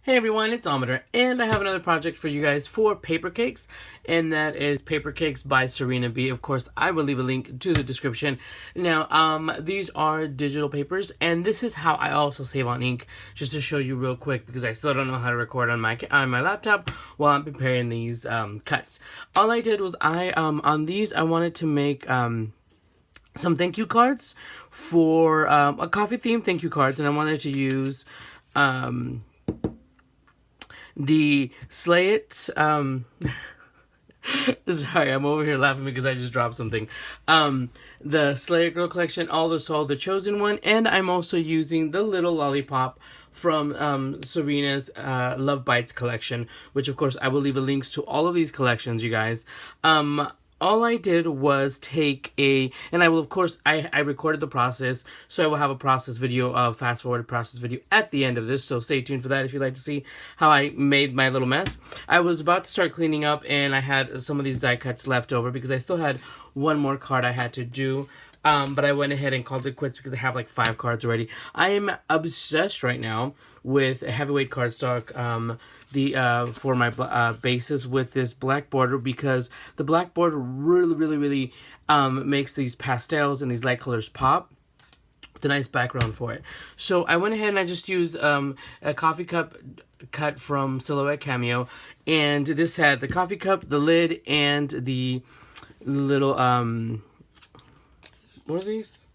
Hey everyone, it's Ometer, and I have another project for you guys for Papercakes, and that is Papercakes by Serena B. Of course, I will leave a link to the description. Now, these are digital papers, and this is how I also save on ink, just to show you real quick, because I still don't know how to record on my laptop while I'm preparing these cuts. All I did was on these, I wanted to make some thank you cards for a coffee-themed thank you cards, and I wanted to use the Silhouette, sorry, I'm over here laughing because I just dropped something. The Silhouette Girl collection, also the Chosen One, and I'm also using the little lollipop from Serena's Love Bites collection, which of course I will leave links to all of these collections, you guys. All I did was take and I will, of course, I recorded the process, so I will have a process video, fast-forwarded process video at the end of this, so stay tuned for that if you'd like to see how I made my little mess. I was about to start cleaning up, and I had some of these die cuts left over because I still had one more card I had to do. But I went ahead and called it quits because I have like 5 cards already. I am obsessed right now with heavyweight cardstock for my bases with this black border, because the black border really makes these pastels and these light colors pop. A nice background for it. So I went ahead and I just used a coffee cup cut from Silhouette Cameo, and this had the coffee cup, the lid, and the little what are these?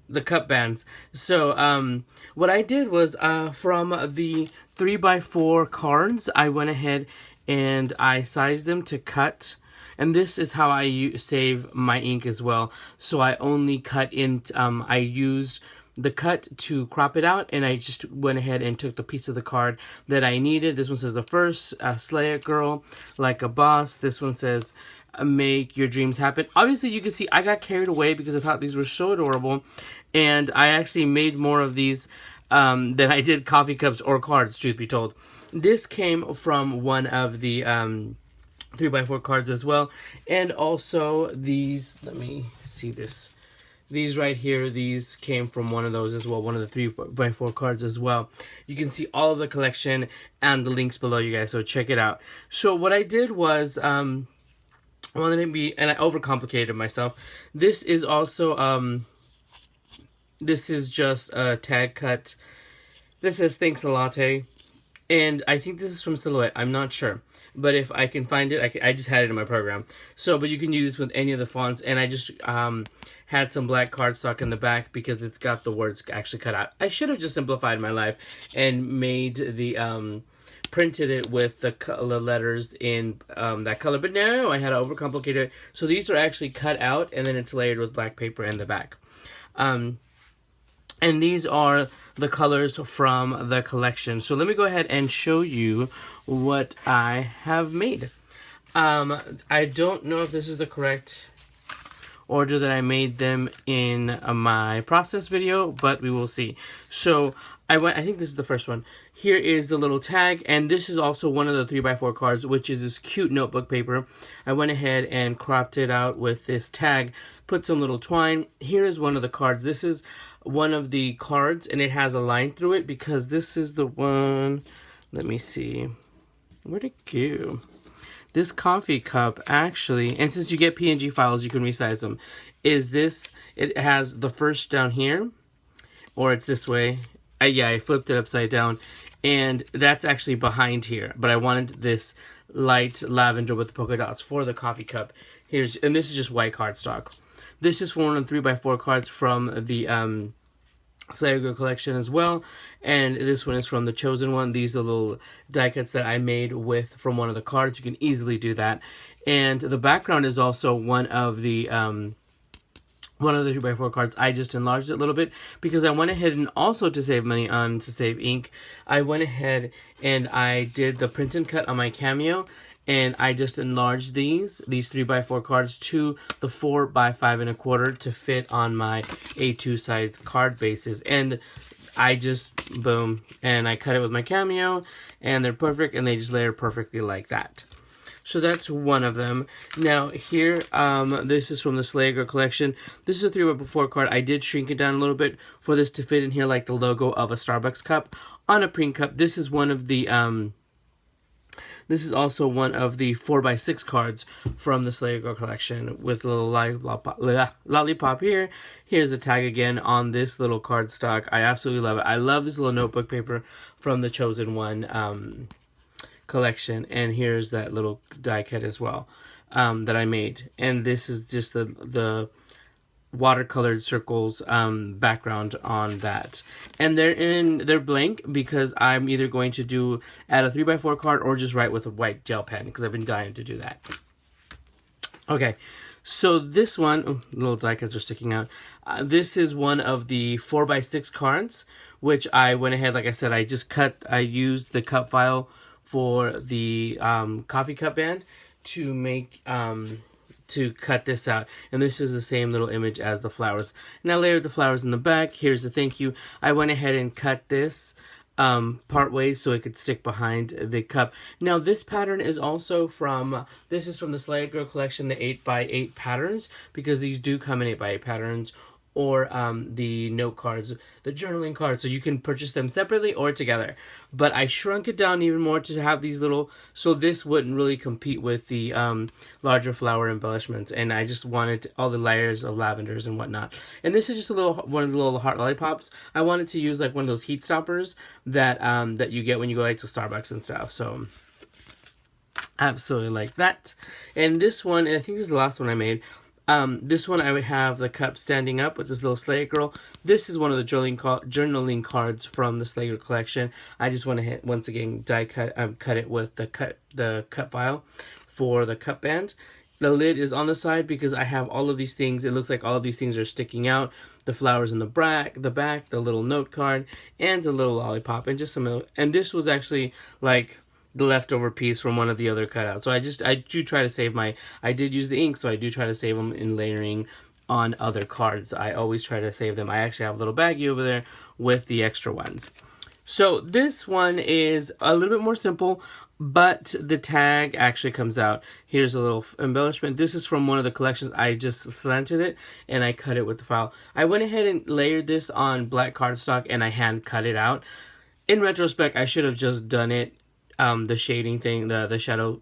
The cup bands. So what I did was from the 3x4 cards, I went ahead and I sized them to cut. And this is how I save my ink as well. So I only cut in, I used the cut to crop it out, and I just went ahead and took the piece of the card that I needed. This one says the first, Slay It Girl, Like a Boss. This one says, make your dreams happen. Obviously, you can see I got carried away because I thought these were so adorable, and I actually made more of these than I did coffee cups or cards, truth be told. This came from one of the 3x4 cards as well, and also these, let me see this, these right here, these came from one of those as well, one of the 3x4 cards as well. You can see all of the collection and the links below, you guys, so check it out. So what I did was I wanted it to be, and I overcomplicated myself. This is also this is just a tag cut. This says Thanks A Latte, and I think this is from Silhouette. I'm not sure, but if I can find it, I just had it in my program. So, but you can use this with any of the fonts, and I just had some black cardstock in the back because it's got the words actually cut out. I should have just simplified my life and made the printed it with the letters in that color, but no, I had to overcomplicate it. So these are actually cut out, and then it's layered with black paper in the back. And these are the colors from the collection. So let me go ahead and show you what I have made. I don't know if this is the correct order that I made them in my process video, but we will see. So I think this is the first one. Here is the little tag, and this is also one of the 3x4 cards, which is this cute notebook paper. I went ahead and cropped it out with this tag, put some little twine. Here is one of the cards. This is one of the cards, and it has a line through it because this is the one, let me see, where'd it go? This coffee cup actually, and since you get PNG files, you can resize them, is this, it has the first down here, or it's this way. Yeah, I flipped it upside down, and that's actually behind here, but I wanted this light lavender with the polka dots for the coffee cup. And this is just white cardstock. This is for one of the 3x4 cards from the Slay Girl collection as well, and this one is from the Chosen One. These are little die cuts that I made from one of the cards. You can easily do that, and the background is also one of the 3x4 cards. I just enlarged it a little bit because I went ahead and also, to save money to save ink, I went ahead and I did the print and cut on my Cameo, and I just enlarged these 3x4 cards to the 4x5¼ to fit on my A2 sized card bases. And I just, boom, and I cut it with my Cameo, and they're perfect, and they just layer perfectly like that. So that's one of them. Now here, this is from the Silhouette Cameo collection. This is a 3x4 card. I did shrink it down a little bit for this to fit in here like the logo of a Starbucks cup on a print cup. This is one of the this is also one of the 4x6 cards from the Silhouette Cameo collection with a little lollipop here. Here's a tag again on this little cardstock. I absolutely love it. I love this little notebook paper from the Chosen One collection. And here's that little die cut as well that I made. And this is just the watercolored circles background on that, and they're blank because I'm either going to add a 3x4 card or just write with a white gel pen because I've been dying to do that. Okay, so this one, little die cuts are sticking out. This is one of the 4x6 cards, which I went ahead, like I said, I used the cut file for the coffee cup band to make to cut this out, and this is the same little image as the flowers. And I layered the flowers in the back. Here's the thank you. I went ahead and cut this part ways so it could stick behind the cup. Now this pattern is also from the Silhouette Cameo collection, the 8x8 patterns, because these do come in 8x8 patterns, or the note cards, the journaling cards, so you can purchase them separately or together. But I shrunk it down even more to have these little, so this wouldn't really compete with the larger flower embellishments, and I just wanted all the layers of lavenders and whatnot. And this is just one of the little heart lollipops. I wanted to use like one of those heat stoppers that that you get when you go like to Starbucks and stuff. So absolutely like that. And this one, I think this is the last one I made. This one I would have the cup standing up with this little Slay Girl. This is one of the journaling cards from the Slay Girl collection. I just went ahead, once again, cut it with the cut file for the cup band. The lid is on the side because I have all of these things. It looks like all of these things are sticking out. The flowers in the back, the little note card, and the little lollipop, and just some. And this was actually like the leftover piece from one of the other cutouts. So I do try to save I did use the ink, so I do try to save them in layering on other cards. I always try to save them. I actually have a little baggie over there with the extra ones. So this one is a little bit more simple, but the tag actually comes out. Here's a little embellishment. This is from one of the collections. I just slanted it and I cut it with the file. I went ahead and layered this on black cardstock and I hand cut it out. In retrospect, I should have just done it the shading thing, the shadow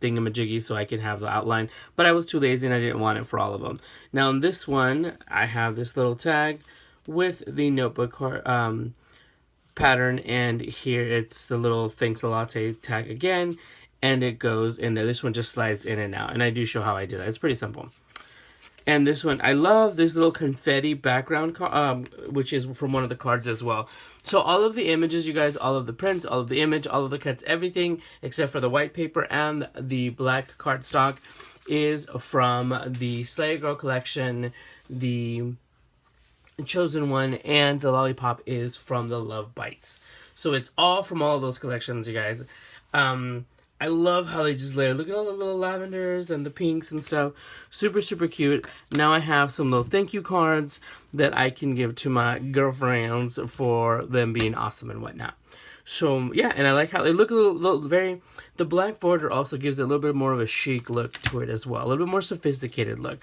thingamajiggy, so I can have the outline, but I was too lazy and I didn't want it for all of them. Now in this one, I have this little tag with the notebook pattern, and here it's the little Thanks A Latte tag again, and it goes in there. This one just slides in and out, and I do show how I did that. It's pretty simple. And this one, I love this little confetti background, which is from one of the cards as well. So all of the images, you guys, all of the prints, all of the image, all of the cuts, everything except for the white paper and the black cardstock is from the Silhouette Cameo collection, the Chosen One, and the lollipop is from the Love Bites. So it's all from all of those collections, you guys. I love how they just layer. Look at all the little lavenders and the pinks and stuff. Super, super cute. Now I have some little thank you cards that I can give to my girlfriends for them being awesome and whatnot. So, yeah, and I like how they look a little very... The black border also gives it a little bit more of a chic look to it as well. A little bit more sophisticated look.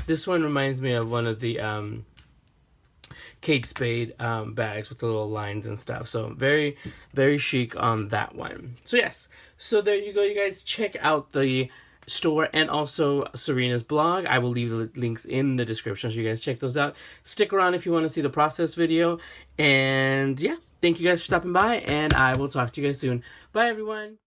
This one reminds me of one of the... Kate Spade bags with the little lines and stuff. So very, very chic on that one. So yes, so there you go, you guys. Check out the store and also Serena's blog. I will leave the links in the description so you guys check those out. Stick around if you want to see the process video. And yeah, thank you guys for stopping by, and I will talk to you guys soon. Bye everyone.